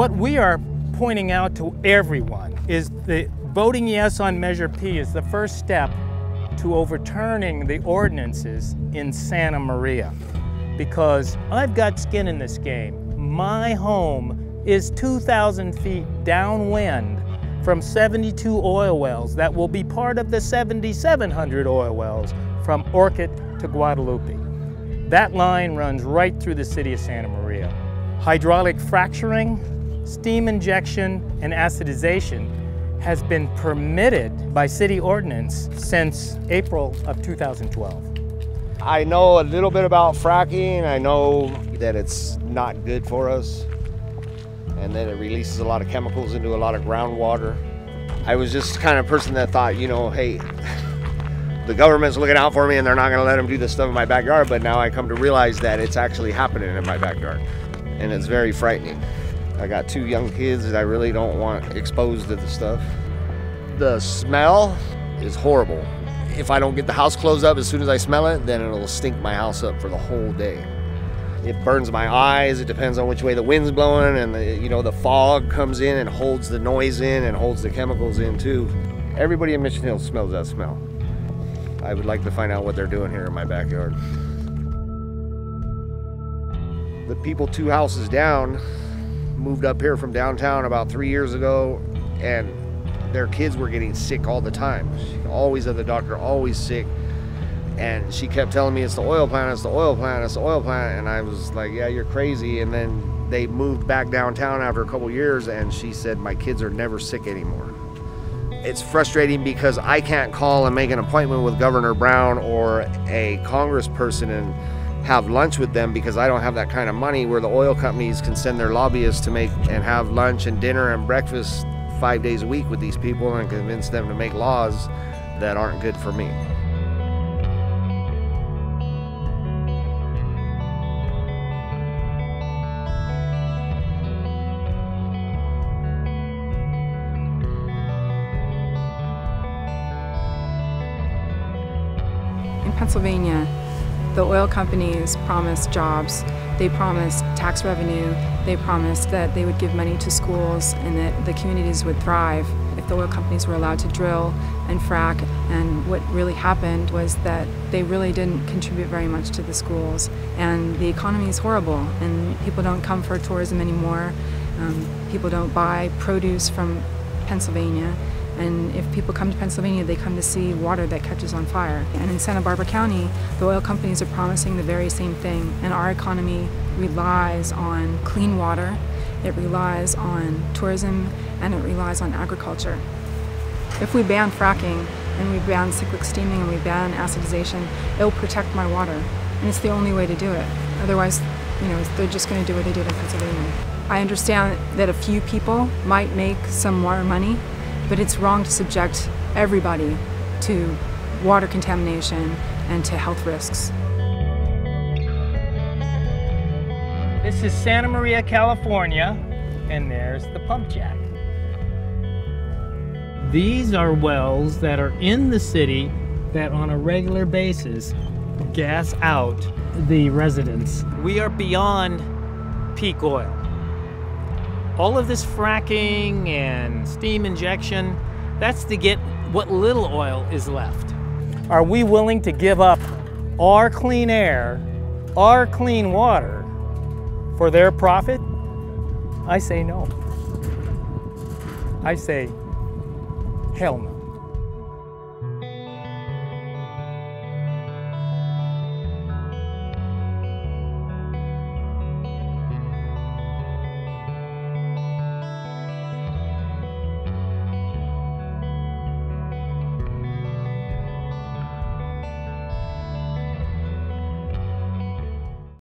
What we are pointing out to everyone is that voting yes on Measure P is the first step to overturning the ordinances in Santa Maria. Because I've got skin in this game. My home is 2,000 feet downwind from 72 oil wells that will be part of the 7,700 oil wells from Orchid to Guadalupe. That line runs right through the city of Santa Maria. Hydraulic fracturing, steam injection, and acidization has been permitted by city ordinance since April of 2012. I know a little bit about fracking. I know that it's not good for us and that it releases a lot of chemicals into a lot of groundwater. I was just the kind of person that thought, you know, hey, the government's looking out for me and they're not gonna let them do this stuff in my backyard, but now I come to realize that it's actually happening in my backyard and it's very frightening. I got 2 young kids that I really don't want exposed to the stuff. The smell is horrible. If I don't get the house closed up as soon as I smell it, then it'll stink my house up for the whole day. It burns my eyes. It depends on which way the wind's blowing, and the fog comes in and holds the noise in and holds the chemicals in too. Everybody in Mission Hills smells that smell. I would like to find out what they're doing here in my backyard. The people 2 houses down moved up here from downtown about 3 years ago, and their kids were getting sick all the time. Always at the doctor, always sick. And she kept telling me, it's the oil plant, it's the oil plant, it's the oil plant. And I was like, yeah, you're crazy. And then they moved back downtown after a couple years, and she said, my kids are never sick anymore. It's frustrating because I can't call and make an appointment with Governor Brown or a congressperson and have lunch with them because I don't have that kind of money, where the oil companies can send their lobbyists to make and have lunch and dinner and breakfast 5 days a week with these people and convince them to make laws that aren't good for me. In Pennsylvania, the oil companies promised jobs, they promised tax revenue, they promised that they would give money to schools and that the communities would thrive if the oil companies were allowed to drill and frack. And what really happened was that they really didn't contribute very much to the schools. And the economy is horrible, and people don't come for tourism anymore. People don't buy produce from Pennsylvania. And if people come to Pennsylvania, they come to see water that catches on fire. And in Santa Barbara County, the oil companies are promising the very same thing. And our economy relies on clean water, it relies on tourism, and it relies on agriculture. If we ban fracking, and we ban cyclic steaming, and we ban acidization, it will protect my water. And it's the only way to do it. Otherwise, they're just going to do what they did in Pennsylvania. I understand that a few people might make some more money, but it's wrong to subject everybody to water contamination and to health risks. This is Santa Maria, California, and there's the pump jack. These are wells that are in the city that on a regular basis gas out the residents. We are beyond peak oil. All of this fracking and steam injection, that's to get what little oil is left. Are we willing to give up our clean air, our clean water for their profit? I say no. I say hell no.